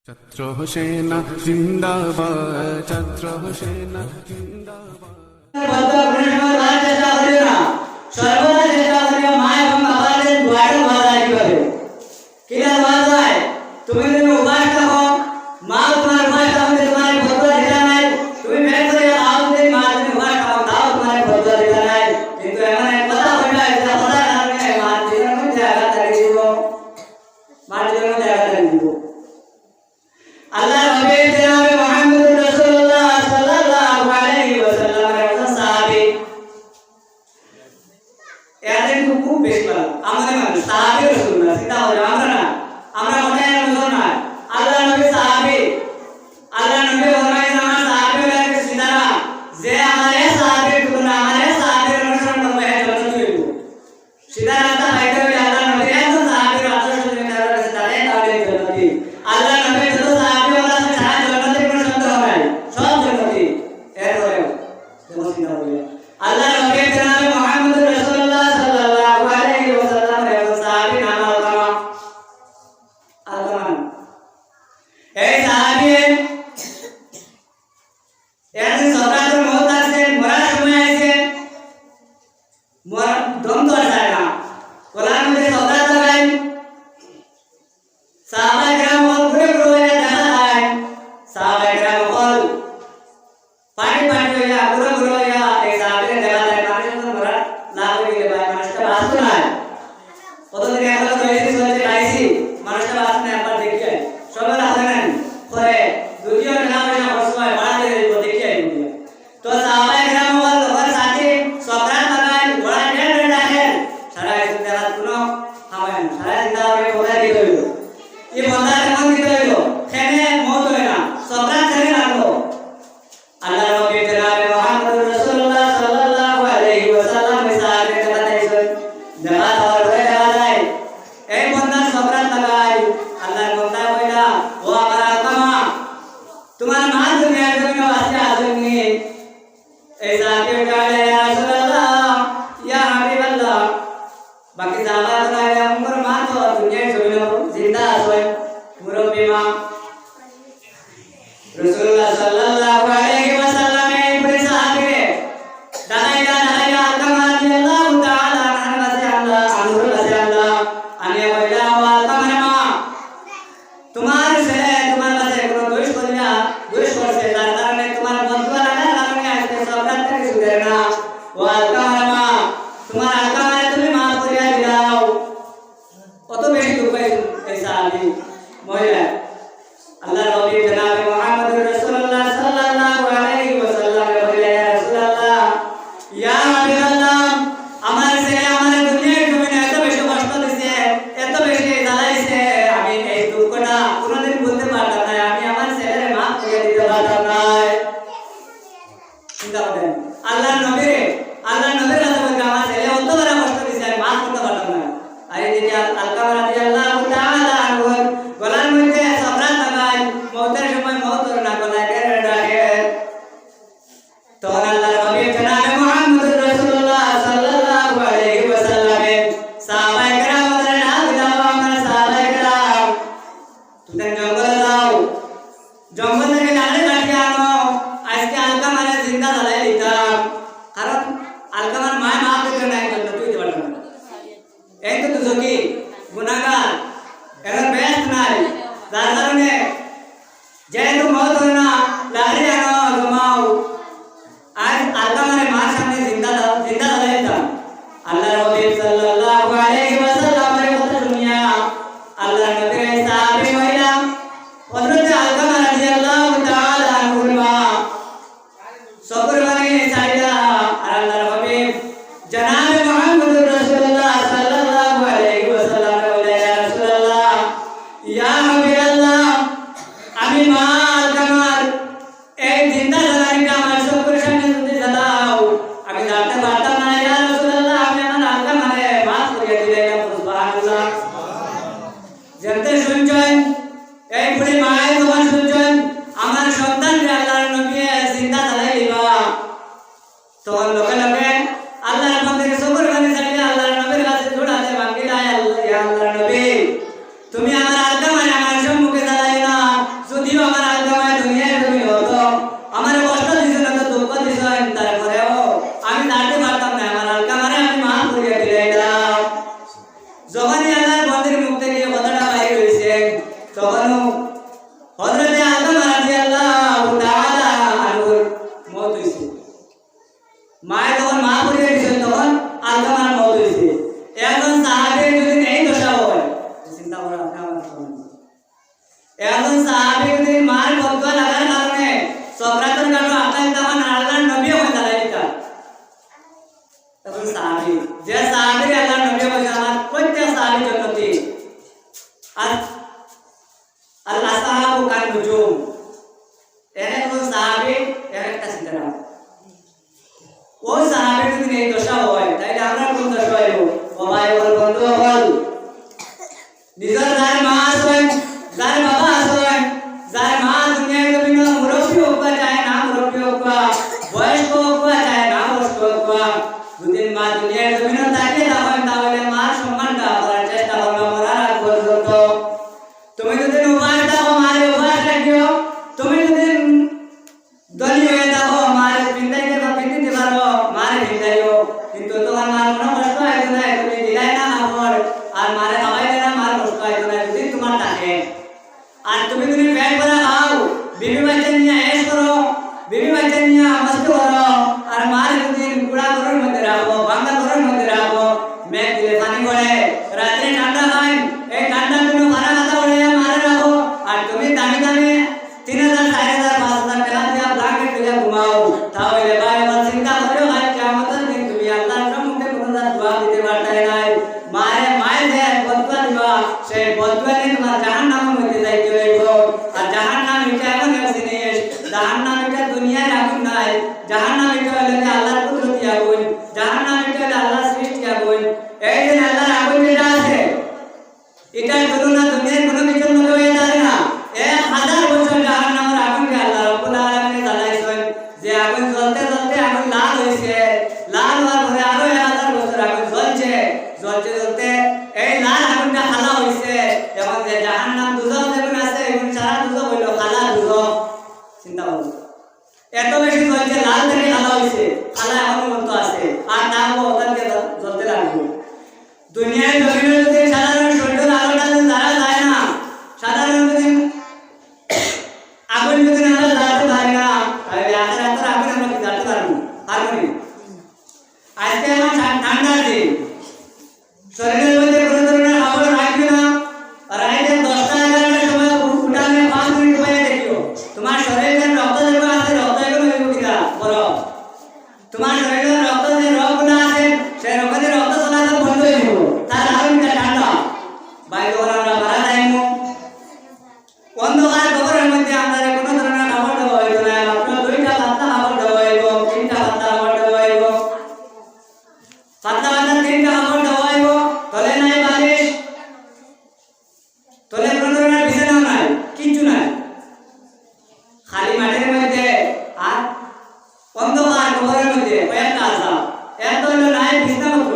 छत्र सेना जिंदाबाद, छत्र सेना जिंदाबाद। তুমি আমার আলকামারে আমার সম্মুখে দাঁড়াই না তখন হযরতে আদম রাদিয়াল্লাহু তাআলা আনহুর মওত হইছে। মায়ে যখন মা পরিয়ে দিয়েছে তখন আদমের মওত হইছে। এখন সাহাবীর যদি এই দশা হয় চিন্তা করে আপনি আমার সামনে এখন সাহাবীর যদি মার বদয়া লাগার কারণে সবরাতের কারণে আকাশ তখন আল্লাহর নবী হয়ে দাঁড়াইতা তখন সাহাবী যে সাহাবী আল্লাহর নবী হয়ে আমার প্রত্যেক সাহাবী জন্নতি আর আল্লাহ সাহাবু কান নুজুম এনে কোন সাহাবী একটা চিন্তা না ও সাহাবীর যদি এই দশা হয় তাহলে আমরা কোন দশা হইব ও ভাই ওর বন্ধু হল নিজের যার মা আছেন যার বাবা আছেন যার মা দুনিয়ার জমিন মুরব্বী হোক বা চায় না মুরব্বী হোক বা বয়স্ক হোক বা চায় না বয়স্ক হোক বা দুদিন মা দুনিয়ার জমিন থাকে তখন তাহলে মার সম্মানটা করার চেষ্টা করবে মরার আগ পর্যন্ত তুমি যদি উপাস থাকো মার উপাস রাখিও তুমি যদি দলি হয়ে থাকো মার চিন্তাইতে বা পিন্দিতে পারো মারে ভিন্দাইও কিন্তু তোমার মার মনে কষ্ট হইতো না তুমি দিলাই না খাবার আর মারে খাওয়াই না মার কষ্ট হইতো না যদি তোমার থাকে আর তুমি যদি পেট ভরা খাও বিবি বাচ্চা নিয়ে এস করো বিবি বাচ্চা নিয়ে মস্ত করো আর মার যদি কুড়া ঘরের মধ্যে রাখো ভাঙা ঘরের মধ্যে রাখো মেঘ দিলে পানি পড়ে রাত্রে ঠান্ডা হয় এই ঠান্ডার জন্য মারা মাথা পড়ে মারে রাখো আর তুমি দামি দামি 3000 4000 5000 টাকা দিয়ে ব্ল্যাঙ্কেট দিয়ে ঘুমাও তাহলে ভাই আমার চিন্তা করিও ভাই কিয়ামতের দিন তুমি আল্লাহর সম্মুখে কোনো দোয়া দিতে পারতে নাই মায়ের যে বদুয়া দিবা সেই বদুয়া নিয়ে তোমার জাহান্নামের মধ্যে যাইতে হইব আর জাহান্নাম এটা এমন এক জিনিস জাহান্নাম এটা দুনিয়ার আগুন নাই জাহান্নাম এটা হলো আল্লাহর কুদরতি আগুন জাহান্নাম এটা হলো আল্লাহর সৃষ্টি আগুন এই যে আল্লাহর আগুন যেটা আছে এটা তুলনা দুনিয়ার কোনো কিছুর মধ্যে হয়ে যায় না 1000 বছর জাহান্নামের আগুনকে আল্লাহ রাব্বুল আলামিন জ্বালাইছেন যে আগুন জ্বলতে জ্বলতে আগুন লাল হইছে লাল হওয়ার পরে আরো 1000 বছর আগুন জ্বলছে জ্বলতে জ্বলতে এই লাল আগুনটা খালা হইছে এবং যে জাহান্নাম দুজক যেমন আছে এমন সারা দুজক হইল খালা দুজক চিন্তা করুন এত বেশি জ্বলছে লাল থেকে খালা হইছে খালা এখনো পর্যন্ত আছে আর নাম ওখানকে জ্বলতে লাগবে দুনিয়ার জমিনে যদি সাধারণ সূর্যের আলোটা যদি ধরা যায় না সাধারণ যদি আগুন যদি আমরা জ্বালাতে পারি না তাহলে আখেরাতের আগুন আমরা কি জ্বালাতে পারবো আজকে আমার ঠান্ডার দিন শরীরের মধ্যে কোনো ধরনের খাবার রাখবে না রাইতে 10টা 11টার সময় উঠানে 5 মিনিট পরে দেখিও তোমার শরীরের রক্ত যেগুলো আছে রক্ত এগুলো হইব কিনা বলো তোমার শরীরের রক্ত যে রগগুলো আছে সেই রগের রক্ত চলাচল বন্ধ হয়ে যাব তার আগুনটা ঠান্ডা বাইরে আমরা মারা যাইমু অন্ধকার কবরের মধ্যে আমরা কোনো ধরনের খাবার দেওয়া হইতো না মাত্র 2টা পাতা খাবার দেওয়া হইব 3টা পাতা খাবার দেওয়া হইব পাতা 3টা খাবার দেওয়া হইব তলে নাই বালিশ তলে কোনো ধরনের বিছানা নাই কিছু নাই খালি মাটির মধ্যে আর অন্ধকার কবরের মধ্যে কয়েকটা আসা এক তো হলো নাই বিছানা মাত্র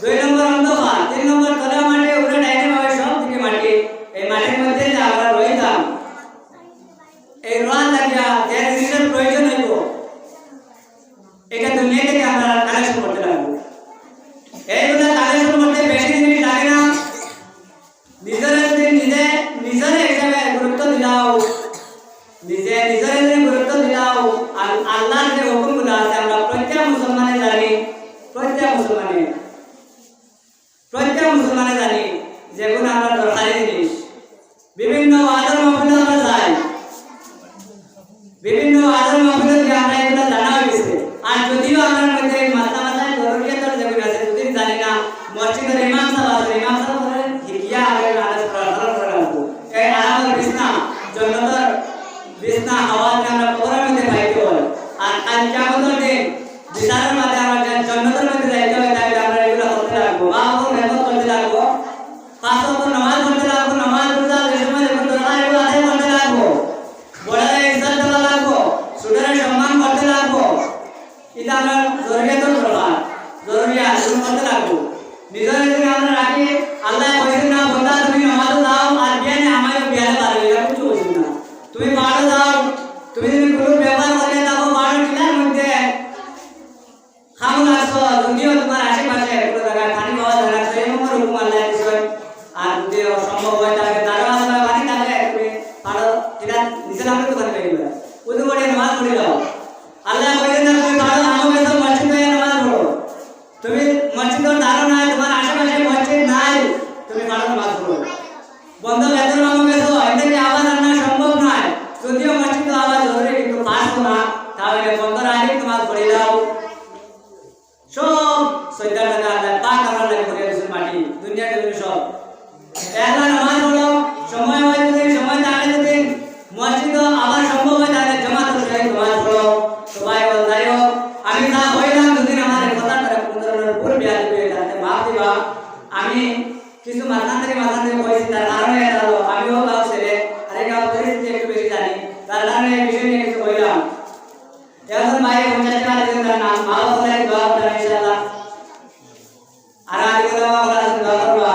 2 নম্বর অন্ধকার 3 নম্বর তলে মাটি উপরে ডাইনে ভাবে সব দিকে মাটি এই মাটির মধ্যে যে আমরা রইতাম এই রোয়া লাগিয়া যে জিনিসের প্রয়োজন হইব এটা দুনিয়া থেকে আমরা কালেকশন করতে লাগবো এইগুলো কালেকশন করতে বেশি জিনিস লাগে না নিজের হিসাবে গুরুত্ব দিলাও নিজের গুরুত্ব দিলাও আল্লাহর যে হুকুমগুলো আছে আমরা প্রত্যেক মুসলমানে জানি যেগুলো আমরা দরকারি জিনিস বিভিন্ন আদর মাহফিলে আমরা যাই বিভিন্ন আদর মাহফিলে গিয়ে আমরা এগুলো জানা হয়েছে আর যদিও আমার মধ্যে মাথায় জরুরিয়াতের যেগুলো আছে যদি জানি না মসজিদের ইমাম সাহেব বলেন হিকিয়া আগে আলাদা করা লাগবো এই আরামের জন্নতের বিছনা আওয়াজ আমরা কবরের মধ্যে পাইতে হয় আর কাল কিয়ামতের দিন বিচারের মাঝে আমরা জন্নতের মধ্যে যাইতে হয় তাহলে আমরা এগুলো করতে লাগবো করতে লাগবো 5 ওয়াক্ত নামাজ পড়তে লাগবো নামাজ রোজা যে সময় যখন দরকার এগুলো আদায় করতে লাগবো বড়দের ইজ্জত দেওয়া লাগবো ছোটদের সম্মান করতে লাগবো এটা আমরা জরুরিয়াতের দরকার জরুরিয়াত করতে লাগবো নিজের যদি আমরা রাখি আল্লাহ কইছেন না বন্ধা তুমি নামাজ দাও আর বিয়ানে আমায়ও বিয়ালে পারবে এটা কিছু হইছে না তুমি বাড়ো দাও তুমি যদি কোনো ব্যবহার করে দাও বাড়ো টিলার মধ্যে খামু আসো যদিও তোমার আশেপাশে কোনো জায়গায় পানি পাওয়া যায় না সেই হুকুম আল্লাহ দিয়েছেন আর যদি সম্ভব হয় তাহলে দাঁড়ানো পানি তাহলে ইসলামের তো করে গেল উদু বড়ে নামাজ পড়ে যাও আল্লাহ কইলেন না তুমি ভালো আমাকে তো মসজিদে নামাজ পড়ো তুমি মসজিদের ধারো নাই তোমার আশেপাশে মসজিদ নাই তুমি ভালো নামাজ পড়ো বন্ধ বেতন আমাকে তো এদিকে আওয়াজ আনা সম্ভব নয় যদিও মসজিদে আওয়াজ জরুরি কিন্তু পাস না তাহলে বন্ধ রাখি নামাজ পড়ে যাও সব সৈদার টাকা আল্লাহ পাক করার লাগে করে দিয়েছেন মাটি দুনিয়ার জন্য সব একলা নামাজ পড়ো সময় হয় যদি সময় থাকে যদি মসজিদ আবার সম্ভব হয় তাহলে জামাত অনুযায়ী নামাজ পড়ো সবাই বলতাই আমি না হইলাম যদি আমার কথা করে কোন ধরনের ভুল বিয়াদ হয়ে যাতে মাফ দিবা আমি কিছু মাথা থেকে কইছি তার কারণে এলো আমিও গাও ছেলে আরে গাও পরিস্থিতি একটু বেশি জানি তার কারণে এই বিষয় নিয়ে কিছু কইলাম এখন মায়ের 50 টাকা দিন তার নাম মা বলে দোয়া করে ইনশাআল্লাহ আর আগে দোয়া করা দোয়া করবা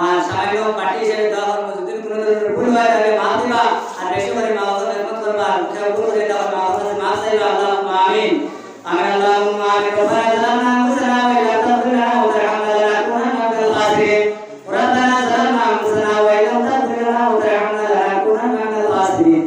আর সামান্য পার্টি হিসেবে দোয়া করবো যদি কোনো ধরনের ভুল হয় তাহলে মাফ দিবা আর বেশি করে মা বাবার খেদমত করবা কেউ ভুল করে দাও মা বাবার মাফ চাইবা আল্লাহুম্মা আমিন আমিন আল্লাহুম্মা আমিন রব্বানা জালামনা আনফুসানা ওয়া ইল্লাম তাগফির লানা ওয়া তারহামনা লানাকুনান্না মিনাল খাসিরিন ربنا ظلمنا أنفسنا وإن لم تغفر لنا وترحمنا لنكونن من الخاسرين